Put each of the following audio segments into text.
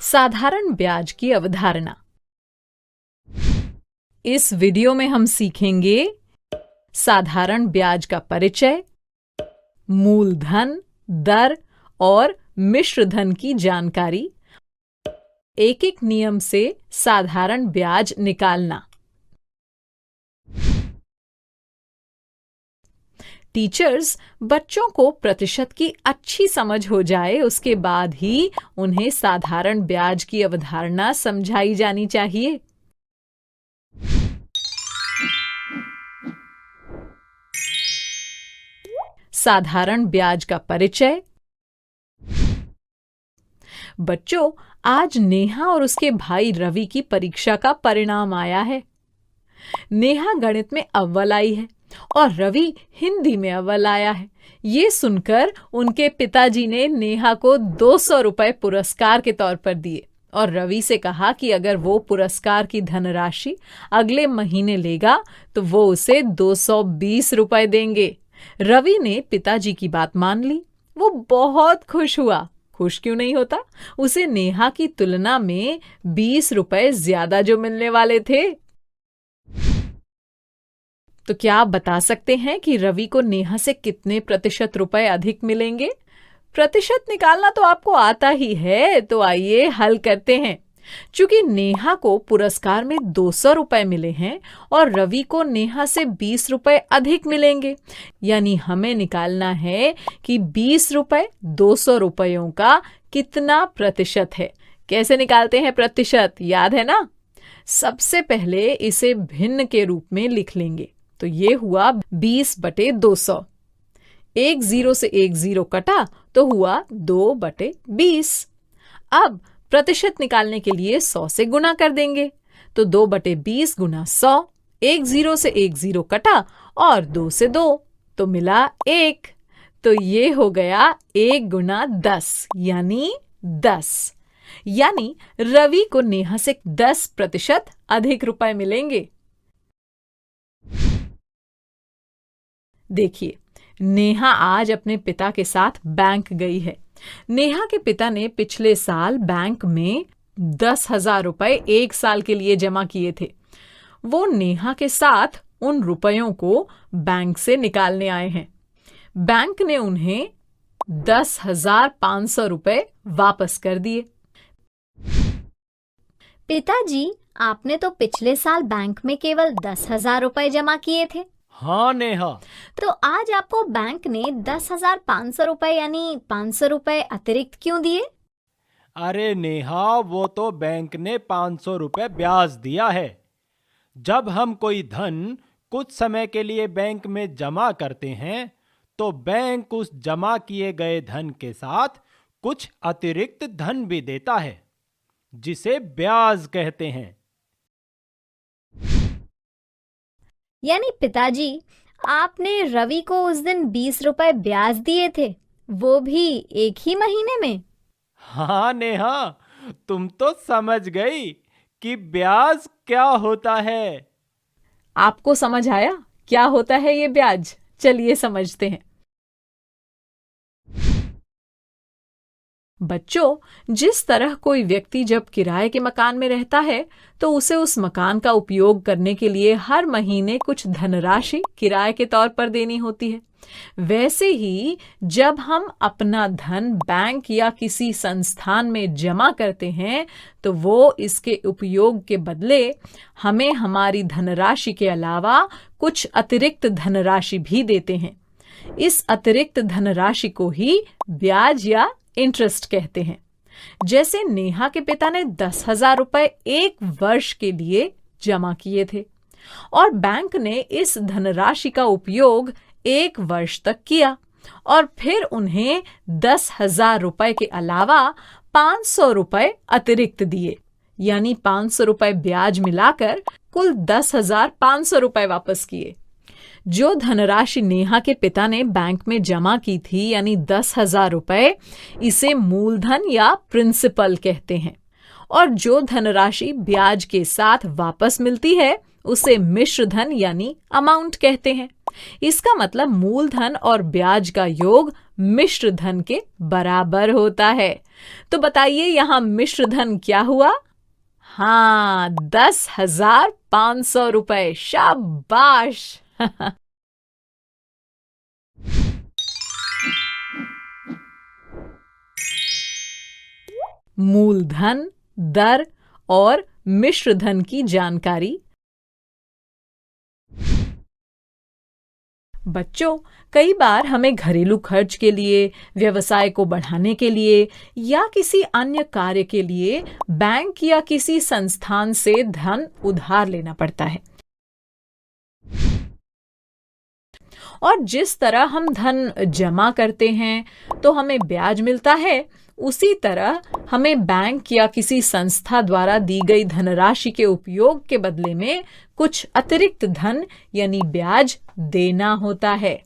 साधारण ब्याज की अवधारणा। इस वीडियो में हम सीखेंगे साधारण ब्याज का परिचय, मूलधन, दर और मिश्र धन की जानकारी, एक एक नियम से साधारण ब्याज निकालना। टीचर्स बच्चों को प्रतिशत की अच्छी समझ हो जाए उसके बाद ही उन्हें साधारण ब्याज की अवधारणा समझाई जानी चाहिए। साधारण ब्याज का परिचय। बच्चों, आज नेहा और उसके भाई रवि की परीक्षा का परिणाम आया है। नेहा गणित में अव्वल आई है और रवि हिंदी में अव्वल आया है। ये सुनकर उनके पिताजी ने नेहा को 200 रुपए पुरस्कार के तौर पर दिए और रवि से कहा कि अगर वो पुरस्कार की धनराशि अगले महीने लेगा तो वो उसे 220 रुपए देंगे। रवि ने पिताजी की बात मान ली। वो बहुत खुश हुआ। खुश क्यों नहीं होता? उसे नेहा की तुलना में 20 रुपए ज्यादा जो मिलने वाले थे। तो क्या आप बता सकते हैं कि रवि को नेहा से कितने प्रतिशत रुपए अधिक मिलेंगे? प्रतिशत निकालना तो आपको आता ही है, तो आइए हल करते हैं। चूंकि नेहा को पुरस्कार में 200 रुपए मिले हैं और रवि को नेहा से 20 रुपए अधिक मिलेंगे, यानी हमें निकालना है कि 20 रुपए 200 रुपयों का कितना प्रतिशत है। कैसे निकालते हैं प्रतिशत, याद है ना? सबसे पहले इसे भिन्न के रूप में लिख लेंगे। तो ये हुआ 20/200। एक जीरो से एक जीरो कटा तो हुआ 2/20। अब प्रतिशत निकालने के लिए 100 से गुना कर देंगे। तो 2/20 गुना 100। एक जीरो से एक जीरो कटा और 2 से 2 तो मिला 1। तो ये हो गया 1 गुना 10 यानी 10। यानी रवि को नेहा से 10% अधिक रुपए मिलेंगे। देखिए, नेहा आज अपने पिता के साथ बैंक गई है। नेहा के पिता ने पिछले साल बैंक में 10,000 रुपए 1 साल के लिए जमा किए थे। वो नेहा के साथ उन रुपयों को बैंक से निकालने आए हैं। बैंक ने उन्हें 10,500 रुपए वापस कर दिए। पिताजी, आपने तो पिछले साल बैंक में केवल 10,000 रुपए जमा किए थे। हाँ नेहा। तो आज आपको बैंक ने 10,500 रुपए यानी 500 रुपए अतिरिक्त क्यों दिए? अरे नेहा, वो तो बैंक ने 500 रुपए ब्याज दिया है। जब हम कोई धन कुछ समय के लिए बैंक में जमा करते हैं तो बैंक उस जमा किए गए धन के साथ कुछ अतिरिक्त धन भी देता है, जिसे ब्याज कहते हैं। यानी पिताजी, आपने रवि को उस दिन 20 रुपए ब्याज दिए थे, वो भी एक ही महीने में। हाँ नेहा, तुम तो समझ गई कि ब्याज क्या होता है। आपको समझ आया क्या होता है ये ब्याज? चलिए समझते हैं। बच्चों, जिस तरह कोई व्यक्ति जब किराए के मकान में रहता है तो उसे उस मकान का उपयोग करने के लिए हर महीने कुछ धनराशि किराए के तौर पर देनी होती है, वैसे ही जब हम अपना धन बैंक या किसी संस्थान में जमा करते हैं तो वो इसके उपयोग के बदले हमें हमारी धनराशि के अलावा कुछ अतिरिक्त धनराशि भी देते हैं। इस अतिरिक्त धनराशि को ही ब्याज या इंटरेस्ट कहते हैं। जैसे नेहा के पिता ने 10,000 रुपए 1 वर्ष के लिए जमा किए थे और बैंक ने इस धनराशि का उपयोग 1 वर्ष तक किया और फिर उन्हें 10,000 रुपए के अलावा 500 रुपए अतिरिक्त दिए, यानी 500 रुपए ब्याज मिलाकर कुल 10,500 रुपए वापस किए। जो धनराशि नेहा के पिता ने बैंक में जमा की थी यानी 10,000 रुपए, इसे मूलधन या प्रिंसिपल कहते हैं और जो धनराशि ब्याज के साथ वापस मिलती है उसे मिश्र धन यानी अमाउंट कहते हैं। इसका मतलब मूलधन और ब्याज का योग मिश्र धन के बराबर होता है। तो बताइए यहाँ मिश्र धन क्या हुआ? हाँ, 10,500 रुपए। शाबाश। मूलधन, दर और मिश्र धन की जानकारी। बच्चों, कई बार हमें घरेलू खर्च के लिए, व्यवसाय को बढ़ाने के लिए या किसी अन्य कार्य के लिए बैंक या किसी संस्थान से धन उधार लेना पड़ता है। और जिस तरह हम धन जमा करते हैं तो हमें ब्याज मिलता है, उसी तरह हमें बैंक या किसी संस्था द्वारा दी गई धनराशि के उपयोग के बदले में कुछ अतिरिक्त धन यानी ब्याज देना होता है।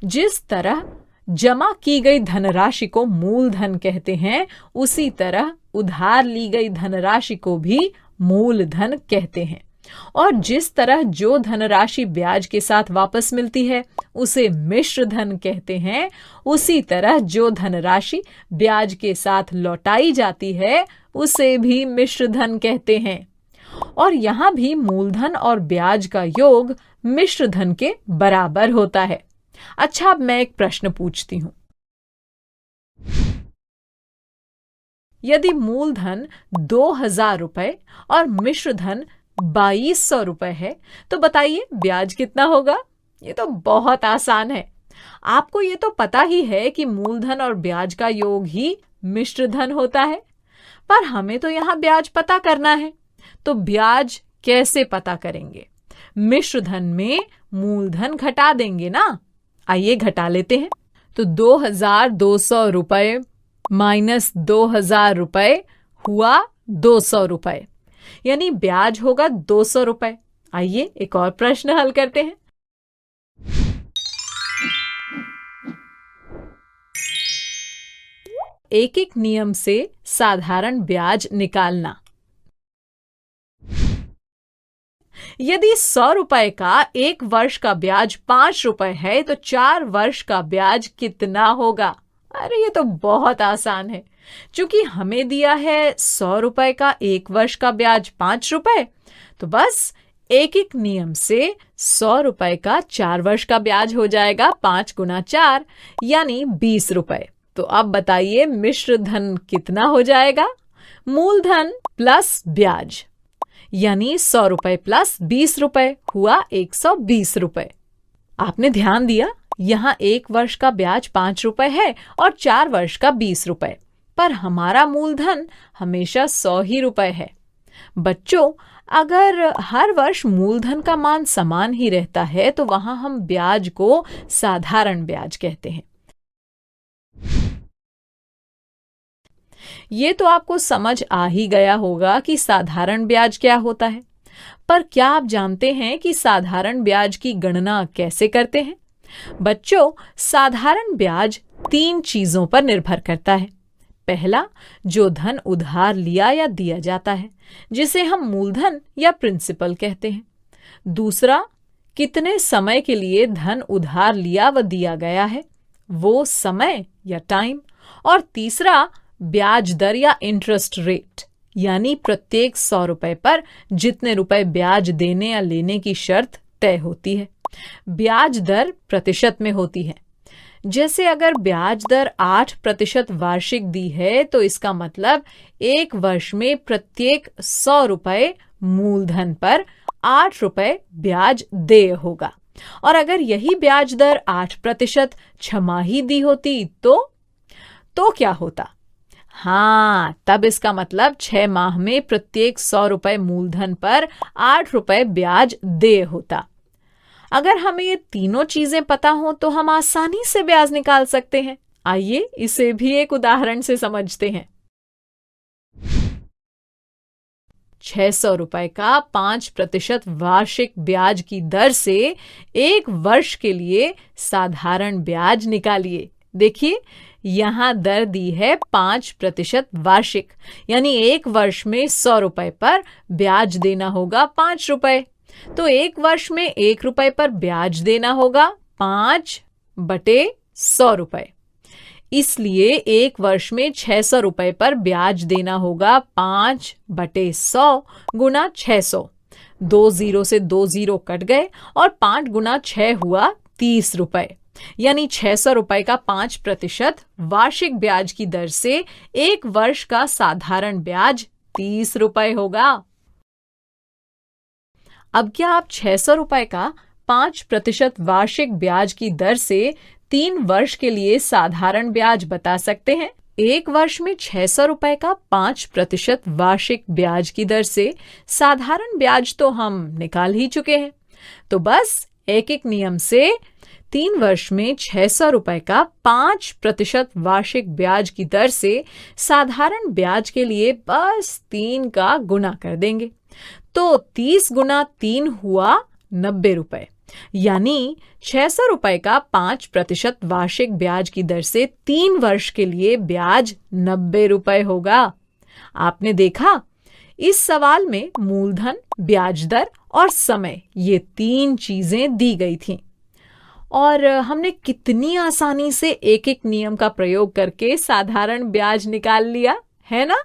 जिस तरह जमा की गई धनराशि को मूलधन कहते हैं, उसी तरह उधार ली गई धनराशि को भी मूलधन कहते हैं। और जिस तरह जो धनराशि ब्याज के साथ वापस मिलती है उसे मिश्र धन कहते हैं, उसी तरह जो धनराशि ब्याज के साथ लौटाई जाती है उसे भी मिश्र धन कहते हैं। और यहाँ भी मूलधन और ब्याज का योग मिश्र धन के बराबर होता है। अच्छा, अब मैं एक प्रश्न पूछती हूं। यदि मूलधन 2,000 रुपए और मिश्र धन 2,200 रुपए है तो बताइए ब्याज कितना होगा? ये तो बहुत आसान है। आपको ये तो पता ही है कि मूलधन और ब्याज का योग ही मिश्र धन होता है, पर हमें तो यहाँ ब्याज पता करना है। तो ब्याज कैसे पता करेंगे? मिश्र धन में मूलधन घटा देंगे ना। आइए घटा लेते हैं। तो 2,200 रुपए माइनस 2,000 रुपए हुआ 200 रुपए, यानी ब्याज होगा 200 रुपए। आइए एक और प्रश्न हल करते हैं। एक एक नियम से साधारण ब्याज निकालना। यदि 100 रुपए का एक वर्ष का ब्याज 5 रुपए है तो 4 वर्ष का ब्याज कितना होगा? अरे ये तो बहुत आसान है। चूंकि हमें दिया है 100 रुपए का एक वर्ष का ब्याज 5 रुपए, तो बस एक एक नियम से 100 रुपए का 4 वर्ष का ब्याज हो जाएगा 5 गुना 4 यानी 20 रुपए। तो अब बताइए मिश्र धन कितना हो जाएगा? मूलधन प्लस ब्याज यानी 100 रुपए प्लस 20 रुपए हुआ 120 रुपए। आपने ध्यान दिया, यहाँ एक वर्ष का ब्याज 5 रुपए है और 4 वर्ष का 20 रुपए, पर हमारा मूलधन हमेशा 100 ही रुपए है। बच्चों, अगर हर वर्ष मूलधन का मान समान ही रहता है तो वहां हम ब्याज को साधारण ब्याज कहते हैं। ये तो आपको समझ आ ही गया होगा कि साधारण ब्याज क्या होता है, पर क्या आप जानते हैं कि साधारण ब्याज की गणना कैसे करते हैं? बच्चों, साधारण ब्याज 3 चीजों पर निर्भर करता है। पहला, जो धन उधार लिया या दिया जाता है, जिसे हम मूलधन या प्रिंसिपल कहते हैं। दूसरा, कितने समय के लिए धन उधार लिया व दिया गया है, वो समय या टाइम। और तीसरा, ब्याज दर या इंटरेस्ट रेट, यानी प्रत्येक 100 रुपए पर जितने रुपए ब्याज देने या लेने की शर्त तय होती है। ब्याज दर प्रतिशत में होती है। जैसे अगर ब्याज दर 8% वार्षिक दी है तो इसका मतलब एक वर्ष में प्रत्येक 100 रुपए मूलधन पर 8 रुपए ब्याज देय होगा। और अगर यही ब्याज दर 8% छमाही दी होती तो क्या होता? हाँ, तब इसका मतलब 6 माह में प्रत्येक 100 रुपए मूलधन पर 8 रुपए ब्याज देय होता। अगर हमें ये तीनों चीजें पता हो तो हम आसानी से ब्याज निकाल सकते हैं। आइए इसे भी एक उदाहरण से समझते हैं। 600 रुपए का 5% वार्षिक ब्याज की दर से एक वर्ष के लिए साधारण ब्याज निकालिए। देखिए, यहां दर दी है 5% वार्षिक, यानी एक वर्ष में 100 रुपए पर ब्याज देना होगा 5 रुपए। तो एक वर्ष में 1 रुपए पर ब्याज देना होगा 5/100 रुपए। इसलिए एक वर्ष में 600 रुपए पर ब्याज देना होगा 5/100 गुना 600। 2 जीरो से 2 जीरो कट गए और 5 गुना 6 हुआ 30 रुपए। यानी 600 रुपए का 5% वार्षिक ब्याज की दर से एक वर्ष का साधारण ब्याज 30 रुपए होगा। अब क्या आप 600 रुपए का 5% वार्षिक ब्याज की दर से 3 वर्ष के लिए साधारण ब्याज बता सकते हैं? एक वर्ष में 600 रुपए का 5% वार्षिक ब्याज की दर से साधारण ब्याज तो हम निकाल ही चुके हैं। तो बस एक एक नियम से 3 वर्ष में 600 रुपए का 5% वार्षिक ब्याज की दर से साधारण ब्याज के लिए बस 3 का गुना कर देंगे। तो 30 गुना 3 हुआ 90 रुपए। यानी 600 रुपए का 5% वार्षिक ब्याज की दर से 3 वर्ष के लिए ब्याज 90 रुपए होगा। आपने देखा, इस सवाल में मूलधन, ब्याज दर और समय, ये 3 चीजें दी गई थीं। और हमने कितनी आसानी से एक एक नियम का प्रयोग करके साधारण ब्याज निकाल लिया है ना?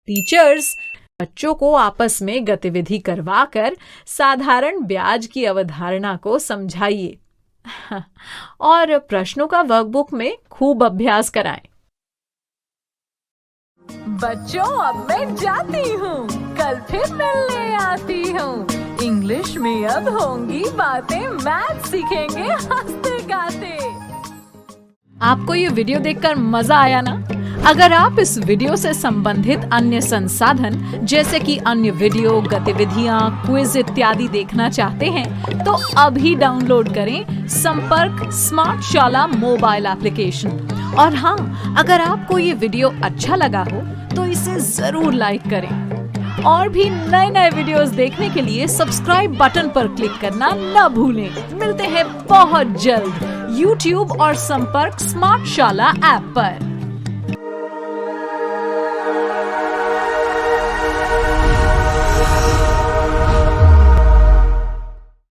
टीचर्स, बच्चों को आपस में गतिविधि करवाकर साधारण ब्याज की अवधारणा को समझाइए और प्रश्नों का वर्कबुक में खूब अभ्यास कराएं। बच्चों, अब मैं जाती हूँ, कल फिर मिलने आती हूँ। इंग्लिश में अब होंगी बातें, मैथ सीखेंगे हंसते गाते। आपको ये वीडियो देखकर मजा आया ना? अगर आप इस वीडियो से संबंधित अन्य संसाधन जैसे कि अन्य वीडियो, गतिविधियां, क्विज इत्यादि देखना चाहते हैं तो अभी डाउनलोड करें संपर्क स्मार्ट शाला मोबाइल एप्लीकेशन। और हाँ, अगर आपको ये वीडियो अच्छा लगा हो तो इसे जरूर लाइक करें। और भी नए नए वीडियोस देखने के लिए सब्सक्राइब बटन पर क्लिक करना न भूलें। मिलते हैं बहुत जल्द YouTube और संपर्क स्मार्ट शाला ऐप पर।